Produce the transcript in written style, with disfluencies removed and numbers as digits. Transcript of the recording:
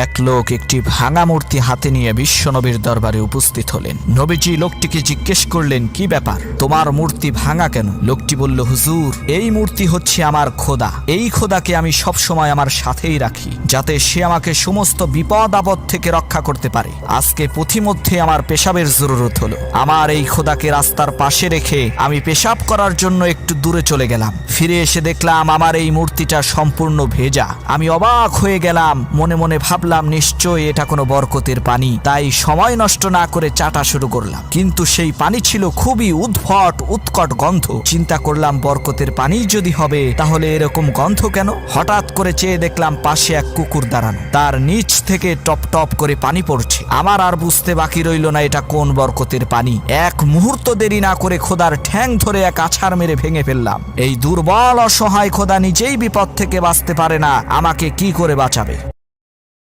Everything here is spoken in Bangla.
এক লোক একটি ভাঙা মূর্তি হাতে নিয়ে বিশ্বনবীর দরবারে উপস্থিত হলেন। নবীজি লোকটিকে জিজ্ঞেস করলেন, কি ব্যাপার, তোমার মূর্তি ভাঙা কেন? লোকটি বলল, হুজুর, এই মূর্তি হচ্ছে আমার খোদা। এই খোদাকে আমি সবসময় আমার সাথেই রাখি, যাতে সে আমাকে সমস্ত বিপদ আপদ থেকে রক্ষা করতে পারে। আজকে পথিমধ্যে আমার পেশাবের জরুরত হলো। আমার এই খোদাকে রাস্তার পাশে রেখে আমি পেশাব করার জন্য একটু দূরে চলে গেলাম। ফিরে এসে দেখলাম আমার এই মূর্তিটা সম্পূর্ণ ভেজা। আমি অবাক হয়ে গেলাম, মনে মনে ভাবলাম নিশ্চয়ই এটা কোনো বরকতের পানি, তাই সময় নষ্ট না করে চাটা শুরু করলাম। কিন্তু সেই পানি ছিল খুবই উদ্ভট উৎকট গন্ধ। চিন্তা করলাম, বরকতের পানি যদি হবে তাহলে এরকম গন্ধ কেন? হঠাৎ করে চেয়ে দেখলাম পাশে এক কুকুর দাঁড়ানো, তার নিচ থেকে টপ টপ করে পানি পড়ছে। আমার আর বুঝতে বাকি রইল না এটা কোন বরকতের পানি। এক মুহূর্ত দেরি না করে খোদার ঠ্যাং ধরে এক আছাড় মেরে ভেঙে ফেললাম। এই দুর্বল অসহায় খোদা নিজেই বিপদ থেকে বাঁচতে পারে না, আমাকে কি করে বাঁচাবে?